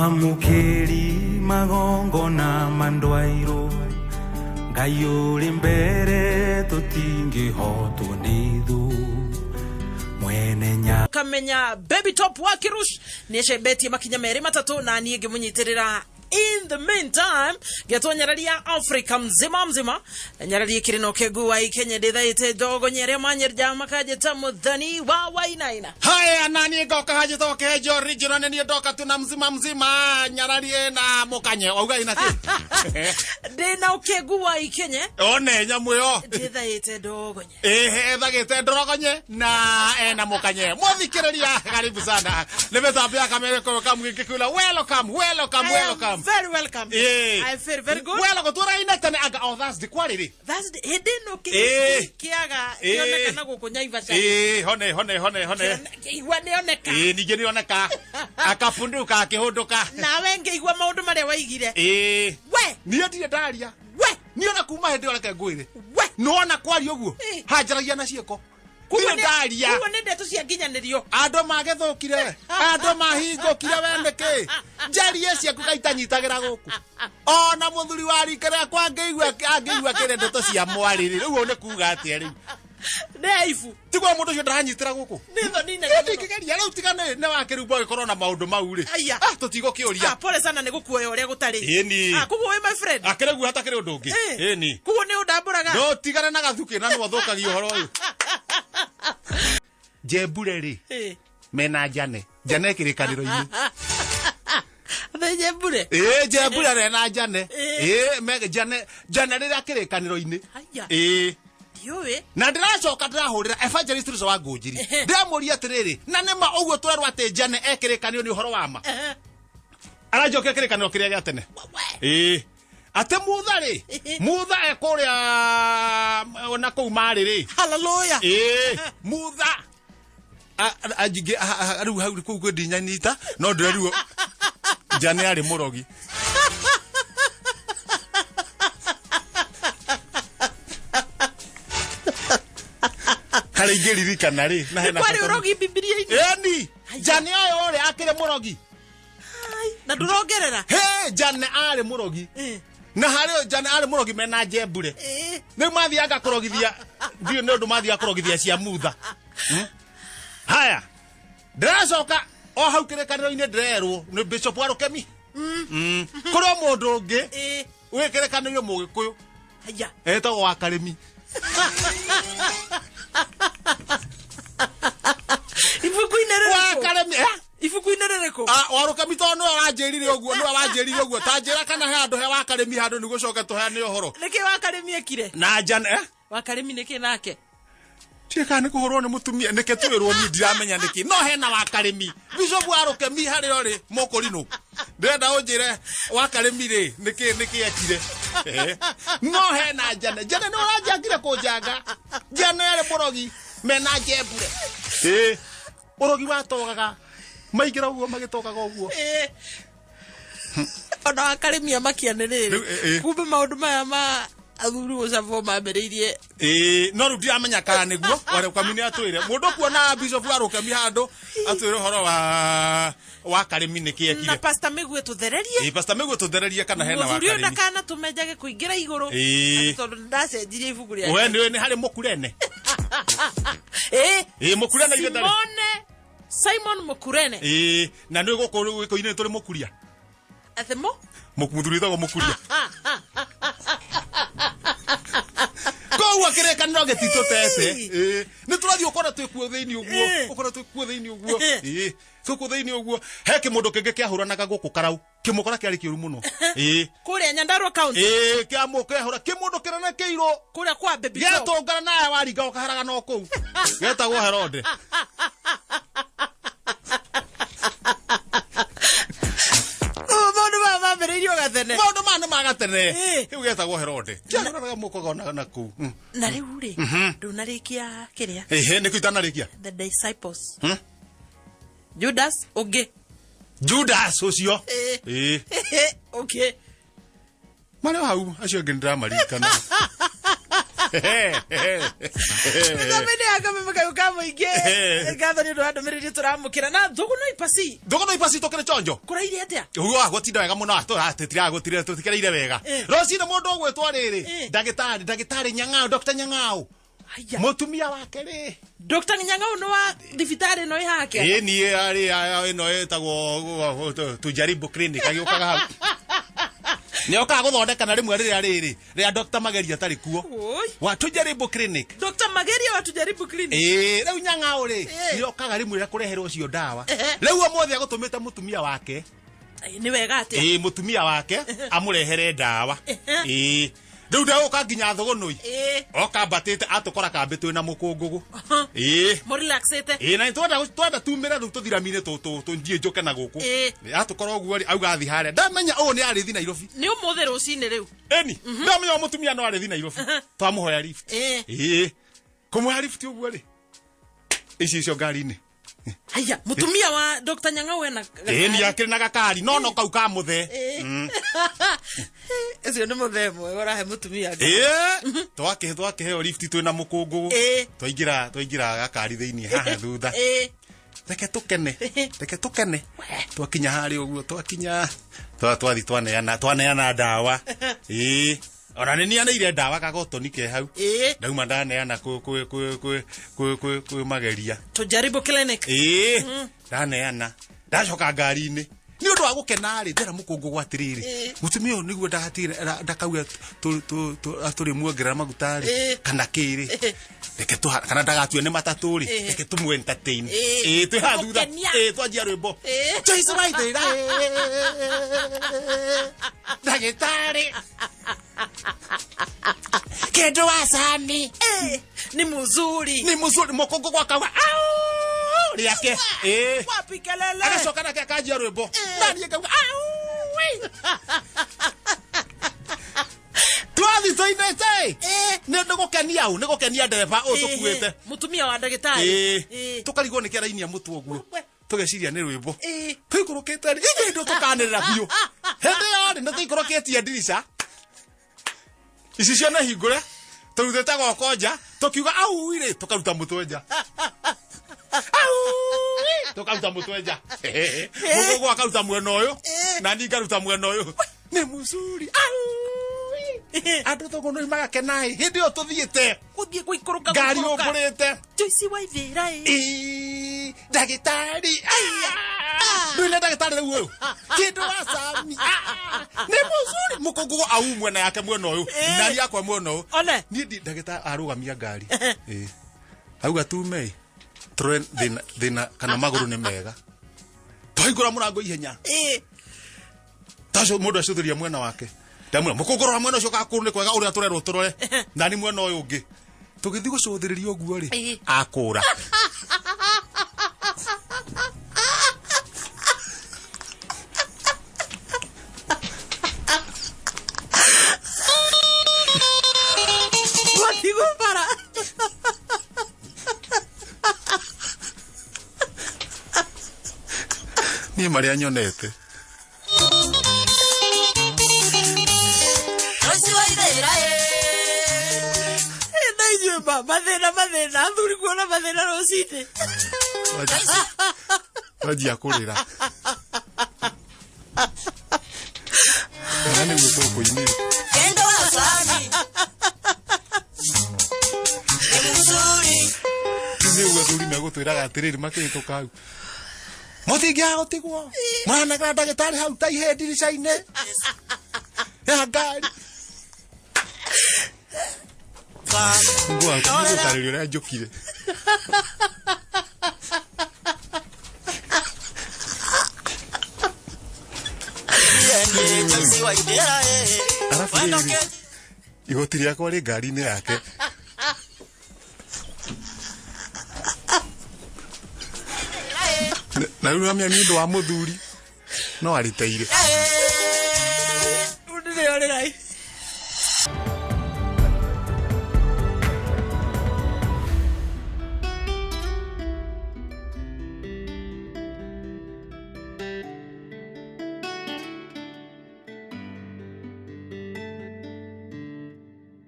Mamukeri magongo na mandwairo Gayuri mbere tutingi hotu nidu Mwene nya Kamenya Baby Top wa Kirush Neshe beti makinya meri matatu na niege munyitirira. In the meantime, geto nyarari ya Afrika mzima nyarari kirino kegua ikenye dedhaite dogo nyere manyerja makaje tamu dhani wa wainaina. Haya nani goka haje toke hejo original nani doka tuna mzima nyarari na mokanye wauga inati. Dena okegua ikenye. One nyamuyo. Dedhaite dogo nye. Edhagite dogo nye na mokanye. Mwathikireria karibu sana. Lemetapia kamera kwa kamwikikula. Welcome. Very welcome. I feel very good. Well, go to Rainetane aga. Oh, that's the quality. That's the hidden okay. Kiaga. Yoneka nago kunyaiva shani. Hone. Iwane yoneka. Nigeni yoneka. Akapunduka, akihondoka. Na wenge igwa maundu mare waigire. We. Niyo ndiye daria. We. Niyo na kuma hende oreke ngwire. We. Nona kwari oguo. Hajaragia na cieko. Kuwa daria. Kuwa nende tucianginyanĩrio. Ando magethũkire. Ando mahingũkire wendeke. Njari cia kugaitanyitagira guku. Ona muthuri wa rikara kwa ngeigua kire ndeto cia mwariri. Riu one kuga atia riu. Neifu. Tigwa mundu cio ndanyitira guku. Nitho nina. Ndikigeria riu tigane ne wakirumbo gikorwo na maundu mau ri. Tutigo kiuria. Pole sana nigukuoya uria gutari. Eni. Kugu we my friend. Akiregu hatakire undu ungi. Eni. Kugu ni udamburaga. No tigane na gathuki na no thukagio horo uyu. Jebure ri. Mena Jane kirikaniro-ini. Jebure. Jebure na Jane. Me Jane rira kirikaniro-ini. Yowe. Na ndiracoka ndirahurira evangelist Russo wa Ngunjiri. Ndiamuria atiriri, na nima uguo turerwa ati Jane ekirikaniro ni uhoro wa ma. Arajoke kirikaniro kiria gia tene. Ate mutha ekuria na kou mari ri. Hallelujah. Mutha ajige aru hauri kou kwendinyanita no ndireruo Jane ari murogi. Kare igeririkana ri na hena kwari urogi bibilia-ini. Eni Jane oyo ri akire murogi. Na ndurongerera. Jane ari murogi. Na hareo Jane ari murogi mena Jebure. Ni mathiaga kurogithia ndio ndu mathiaga kurogithia cia mutha. Haya. Ndiracoka o hau kirikaniro-ini ndirerwo ni Bishop wa Rukemi. Kuro mundu ungi wikirikaniro Mugikuyu. Haya. Etagwo wa Karemi. Ifuku inerereko. Wa Rukemi to no aranjirire oguo tanjira kana he andu he wa Karemi handu ni gucoka tuheane uhoro. Niki wa Karemi ekire. Na Jane wa Karemi niki nake. Tika ni kuhorwo ni mutumia nike twirwo ni ndiramenya niki no hena wa Karemi. Bishop wa Rukemi hari ori mokorino. Ndenda unjire wa Karemi ri niki ekire. No hena Jane no urajangire kunjanga. Jane ari murogi mena Jebure. Urogi watogaga maigira uguo magitokaga uguo. Ona wa Karemi amakianiriri. Kumbe maundu maya ma athuri ucavo mambiriirie. No ru ndiramenya kana niguo wale Rukemi atwire mundu kuona Bishop wa Rukemi handu atwire horo wa Karemi niki ekire. Na Pastor Migwe tuthererie. Pastor Migwe tuthererie kana hena wa Karemi. Muthuri ona kana tumejage kuingira iguru. Tondu ndacenjirie ibuku ria. We ni hari mukurene. Mukurene ile ndari. Simon Mukurene. Na ndio goko ine turi mukuria. Athemo? Muthuri thago mukuria. Ko wakirekaniro getito tete. Ni turathio ukora twikuo thiini uguo. Tuko thiini uguo. He kimundu kingi kiahuranaga guku karau. Kimukora kiari kiuru muno. Kuria Nyandarua County. Kiamuke hura kimundu kirana kiiro. Kuria kwa Baby Top. Getongana naye waringa ukaharaga no kou. Getagwo Herode. Maundu mane magatene. Hiu getagwo Herode. Kiaraga mukoga na kou. Na riu ri ndunarikia kiria. Niku itanarikia. The disciples. Judas ugi. Judas ucio. Okay. Mane hau acio ngi ndiramarikana. Ndamene akamemeka ukamo ige. Gatho ni ndo andomereri turamukira na thugu no ipasi. Thugu no ipasi tokere chonjo. Kuraire atia? Ugo gotinda wega muno atira gotire tutikereire wega. Rocine mundu ogwetwa riri. Ndagitari Nyang'au, Dr. Nyang'au. Mutumia wake ri. Dr. Nyang'au no wa thibitari no yake. Ni ari no etagwo Tujaribu Clinic agiokaga hau. Ni okaga guthondeka na rimwe riri Dr. Mageria tari kuo. Wa Tujaribu Clinic. Dr. Mageria wa Tujaribu Clinic. Riu Nyang'au ri ni okaga rimwe ria kureherwo cio ndawa. Riu amothe agutumite mutumia wake. Ni wega atia? Mutumia wake amurehere ndawa. Riu ndauka nginya thugunui. Oka batite atukora kambe twina mukungugu. Mo relaxete. Na twenda tumira riu tuthiramine tunjie njoke na guku. Atukora oguo ri auga thi haria. Ndamenya o ni ari thi Nairobi. Ni umuthe rucine riu. Ndamenya mutumia no ari thi Nairobi. Twamuhoya lift. Kumuhoya lift oguo ri. Icio ngari-ini. Haya, mutumia wa Dr. Nyang'au ena. Ni akiri na gakari no kau ka muthe. Ecio ni muthemo ora he mutumia. Twakiheo lift twina mukungugu. Twaingira gakari thiini haha thutha. Reke tukene. Twakinya hari uguo twathi twaneana ndawa. Ona ni aneire ndawa kagotoni ke hau. Ndauma ndaneana kwi Mageria. Tujaribu Clinic. Ndaneana. Ndacoka ngari-ini. Ni undu wa gukena ri ndera mukungu gwatiriri. Mutumia uyu niguo ndakauga turi muongerera maguta ri kana kiri. Reke kana ndagatue ni matatu ri. Reke tumu entertain. Twi hathutha. Twanjia rwimbo. Joyce Waithira. Ndagitari. Kendo wa sani. Ni muzuri. Mukungu gwakawa. Riake. Wapi kelele? Agacoka nake akanjia rwimbo. Nani akauga twathi toinete. Ni ndugukenia au nigukenia ndereba o tukuite. Mutumia wa ndagitari. Tukarigwo ni kerainia mutu oguo. Tugeciria ni rwimbo. Tuikurukite ri. Ingi ndo tukanirira biu. Hende yori ndo tuikurukitie ndirisha. Ici ciana hingure. Turutete gokonja. Tukiuga au ire tukaruta mutwenja. Tukaruta mutwenja. Mugungu akaruta mwena uyu na ni ngaruta mwena uyu. Ni muzuri. Andu thugu no magakenai. Hindi yo tuthiite. Kuthie guikuruka ngari umburite. Joyce Waithira. Ndagitari. Ndule ndagitari uyu. Kindu wa sami. Ni muzuri. Mukungu au mwena yake mwena uyu. Nari yakwa mwena uyu. Ni ndagitari arugamia ngari. Auga tume. Tren thina kana maguru ni mega. Twaingura murango ihenya. Taco mundu acuthiria mwena wake. Ndamwira mukungura mwena ucio kakuru ni kwega uria turerwo turore. Nani mwena uyu ungi. Tugithi gucuthiriria oguo ri. Akura. Watigo para. Ni maria nyonete. Joyce Waithira. Ndaijumba mathina thuri kuona mathina rucine. Wajia kurira. Nani mutoko ini. Kendo asani. Muzuri. Ni ugathuri megutwiraga atiriri makihituka hau. Mutingia gutigwo. Mwana kana ndagitari hau tai he ndirica-ini. Ya ngari. Ngwa kugutarĩria ũrĩa njũkire. Igoti rĩakwa rĩ ngari-inĩ yake. Na rĩu amenya nĩ ũndũ wa mũthuri no arĩteire.